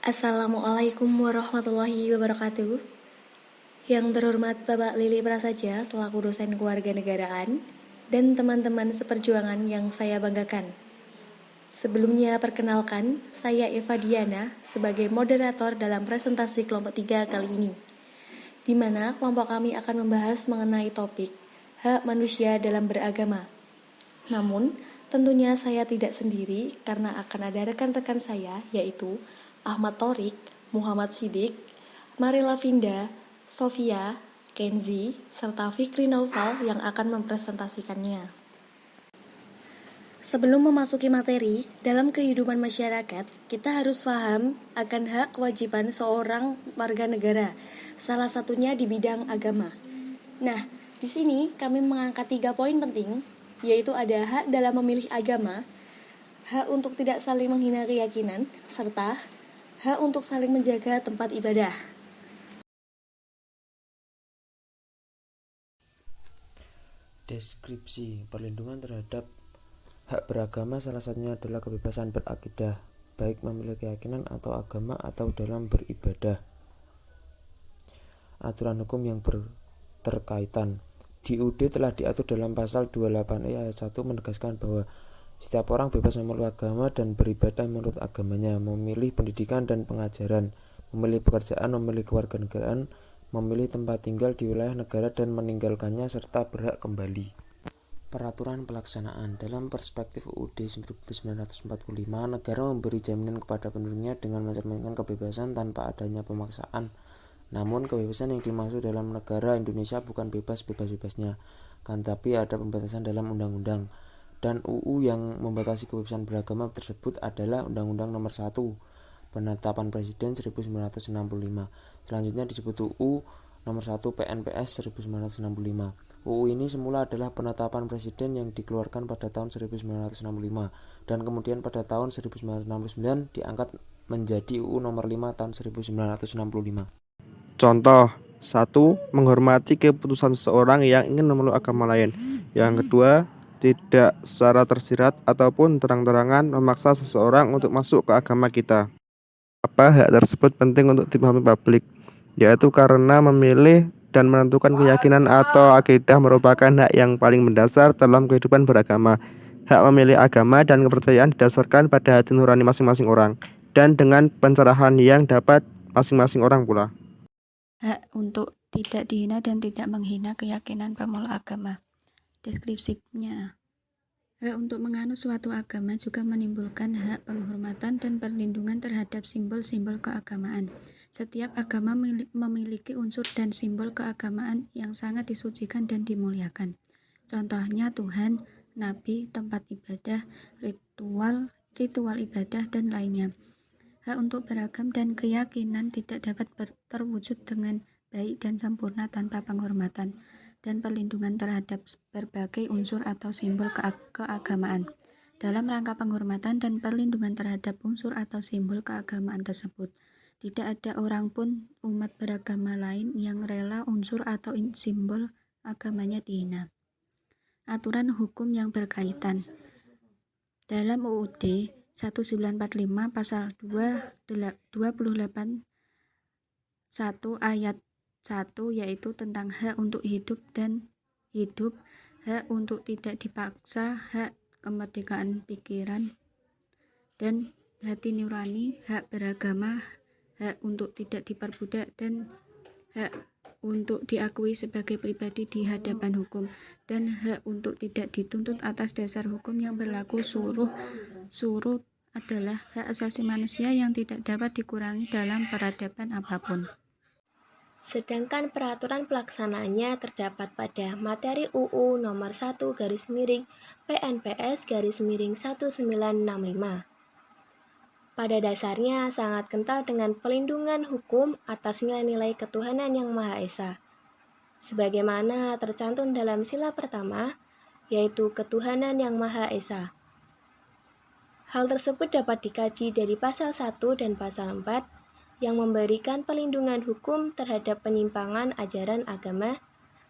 Assalamualaikum warahmatullahi wabarakatuh. Yang terhormat Bapak Lili Prasaja selaku dosen kewarganegaraan dan teman-teman seperjuangan yang saya banggakan. Sebelumnya perkenalkan, saya Eva Diana sebagai moderator dalam presentasi kelompok 3 kali ini, di mana kelompok kami akan membahas mengenai topik hak manusia dalam beragama. Namun, tentunya saya tidak sendiri karena akan ada rekan-rekan saya, yaitu Ahmad Thorik, Muhammad Sidik, Marila Vinda, Sofia, Kenzi, serta Fikri Naufal yang akan mempresentasikannya. Sebelum memasuki materi, dalam kehidupan masyarakat, kita harus paham akan hak kewajiban seorang warga negara, salah satunya di bidang agama. Nah, di sini kami mengangkat 3 poin penting, yaitu ada hak dalam memilih agama, hak untuk tidak saling menghina keyakinan, serta hak untuk saling menjaga tempat ibadah. Deskripsi perlindungan terhadap hak beragama salah satunya adalah kebebasan berakidah, baik memilih keyakinan atau agama atau dalam beribadah. Aturan hukum yang berterkaitan di UUD telah diatur dalam pasal 28E ayat 1 menegaskan bahwa setiap orang bebas memeluk agama dan beribadah menurut agamanya, memilih pendidikan dan pengajaran, memilih pekerjaan, memilih kewarganegaraan, memilih tempat tinggal di wilayah negara dan meninggalkannya, serta berhak kembali. Peraturan pelaksanaan dalam perspektif UUD 1945, negara memberi jaminan kepada penduduknya dengan mencerminkan kebebasan tanpa adanya pemaksaan. Namun, kebebasan yang dimaksud dalam negara Indonesia bukan bebas-bebas-bebasnya, kan tapi ada pembatasan dalam undang-undang. Dan UU yang membatasi kebebasan beragama tersebut adalah Undang-Undang Nomor 1 Penetapan Presiden 1965. Selanjutnya disebut UU Nomor 1 PNPS 1965. UU ini semula adalah penetapan presiden yang dikeluarkan pada tahun 1965 dan kemudian pada tahun 1969 diangkat menjadi UU Nomor 5 tahun 1965. Contoh 1. Menghormati keputusan seseorang yang ingin memeluk agama lain. Yang kedua, tidak secara tersirat ataupun terang-terangan memaksa seseorang untuk masuk ke agama kita. Apa hak tersebut penting untuk dipahami publik? Yaitu karena memilih dan menentukan keyakinan atau akidah merupakan hak yang paling mendasar dalam kehidupan beragama. Hak memilih agama dan kepercayaan didasarkan pada hati nurani masing-masing orang dan dengan pencerahan yang dapat masing-masing orang pula. Hak untuk tidak dihina dan tidak menghina keyakinan pemeluk agama. Deskripsinya, hak untuk menganut suatu agama juga menimbulkan hak penghormatan dan perlindungan terhadap simbol-simbol keagamaan. Setiap agama memiliki unsur dan simbol keagamaan yang sangat disucikan dan dimuliakan. Contohnya Tuhan, Nabi, tempat ibadah, ritual ibadah, dan lainnya. Hak untuk beragam dan keyakinan tidak dapat terwujud dengan baik dan sempurna tanpa penghormatan dan perlindungan terhadap berbagai unsur atau simbol keagamaan. Dalam rangka penghormatan dan perlindungan terhadap unsur atau simbol keagamaan tersebut, tidak ada orang pun umat beragama lain yang rela unsur atau simbol agamanya dihina. Aturan hukum yang berkaitan dalam UUD 1945 pasal 28 1 ayat 1 yaitu tentang hak untuk hidup, hak untuk tidak dipaksa, hak kemerdekaan pikiran dan hati nurani, hak beragama, hak untuk tidak diperbudak, dan hak untuk diakui sebagai pribadi di hadapan hukum, dan hak untuk tidak dituntut atas dasar hukum yang berlaku. Surut adalah hak asasi manusia yang tidak dapat dikurangi dalam peradaban apapun. Sedangkan peraturan pelaksanaannya terdapat pada materi UU Nomor 1 PNPS 1965. Pada dasarnya sangat kental dengan pelindungan hukum atas nilai-nilai ketuhanan yang Maha Esa. Sebagaimana tercantum dalam sila pertama, yaitu ketuhanan yang Maha Esa. Hal tersebut dapat dikaji dari pasal 1 dan pasal 4 yang memberikan pelindungan hukum terhadap penyimpangan ajaran agama,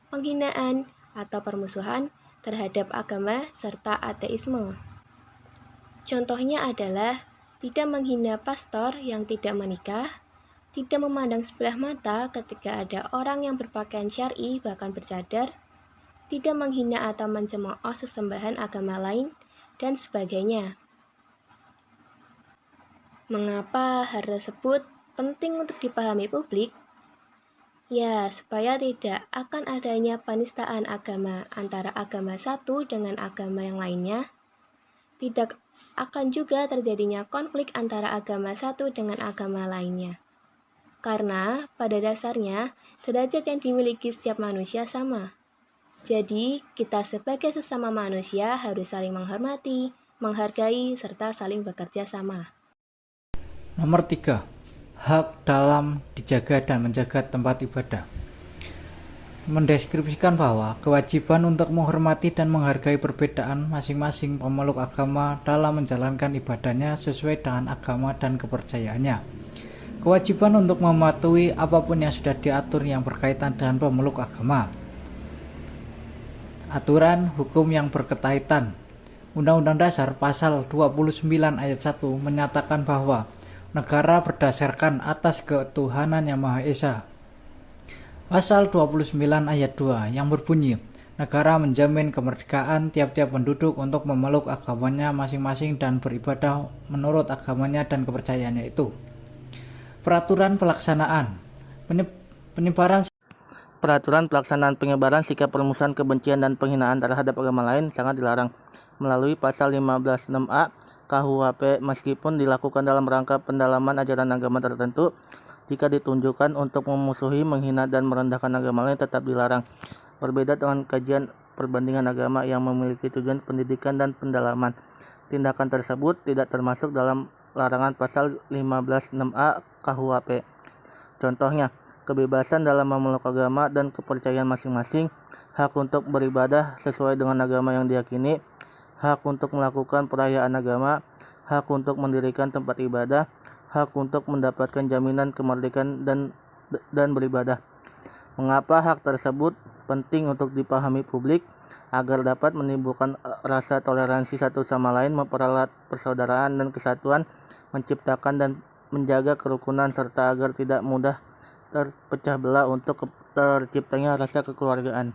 penghinaan atau permusuhan terhadap agama serta ateisme. Contohnya adalah tidak menghina pastor yang tidak menikah, tidak memandang sebelah mata ketika ada orang yang berpakaian syar'i bahkan bercadar, tidak menghina atau mencemooh sesembahan agama lain, dan sebagainya. Mengapa hal tersebut penting untuk dipahami publik? Ya, supaya tidak akan adanya penistaan agama antara agama satu dengan agama yang lainnya. Tidak akan juga terjadinya konflik antara agama satu dengan agama lainnya. Karena pada dasarnya derajat yang dimiliki setiap manusia sama. Jadi, kita sebagai sesama manusia harus saling menghormati, menghargai, serta saling bekerja sama. Nomor 3. Hak dalam dijaga dan menjaga tempat ibadah. Mendeskripsikan bahwa kewajiban untuk menghormati dan menghargai perbedaan masing-masing pemeluk agama dalam menjalankan ibadahnya sesuai dengan agama dan kepercayaannya. Kewajiban untuk mematuhi apapun yang sudah diatur yang berkaitan dengan pemeluk agama. Aturan hukum yang berkaitan. Undang-Undang Dasar Pasal 29 ayat 1 menyatakan bahwa negara berdasarkan atas ketuhanan yang Maha Esa. Pasal 29 ayat 2 yang berbunyi, negara menjamin kemerdekaan tiap-tiap penduduk untuk memeluk agamanya masing-masing dan beribadah menurut agamanya dan kepercayaannya itu. Peraturan pelaksanaan Peraturan pelaksanaan penyebaran sikap permusuhan, kebencian, dan penghinaan terhadap agama lain sangat dilarang melalui pasal 15(6)A KUHP meskipun dilakukan dalam rangka pendalaman ajaran agama tertentu. Jika ditunjukkan untuk memusuhi, menghina, dan merendahkan agama lain tetap dilarang. Berbeda dengan kajian perbandingan agama yang memiliki tujuan pendidikan dan pendalaman. Tindakan tersebut tidak termasuk dalam larangan pasal 15(6)A KUHP. Contohnya, kebebasan dalam memeluk agama dan kepercayaan masing-masing, hak untuk beribadah sesuai dengan agama yang diyakini, hak untuk melakukan perayaan agama, hak untuk mendirikan tempat ibadah, hak untuk mendapatkan jaminan kemerdekaan dan beribadah. Mengapa hak tersebut penting untuk dipahami publik? Agar dapat menimbulkan rasa toleransi satu sama lain, mempererat persaudaraan dan kesatuan, menciptakan dan menjaga kerukunan, serta agar tidak mudah terpecah belah untuk terciptanya rasa kekeluargaan.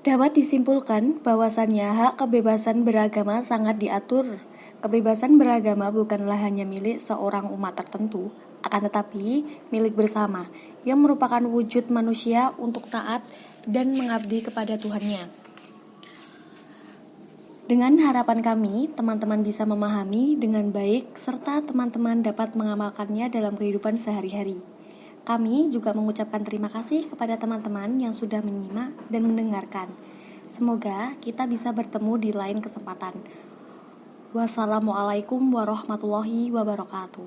Dapat disimpulkan bahwasannya hak kebebasan beragama sangat diatur. Kebebasan beragama bukanlah hanya milik seorang umat tertentu, akan tetapi milik bersama, yang merupakan wujud manusia untuk taat dan mengabdi kepada Tuhannya. Dengan harapan kami, teman-teman bisa memahami dengan baik, serta teman-teman dapat mengamalkannya dalam kehidupan sehari-hari. Kami juga mengucapkan terima kasih kepada teman-teman yang sudah menyimak dan mendengarkan. Semoga kita bisa bertemu di lain kesempatan. Wassalamualaikum warahmatullahi wabarakatuh.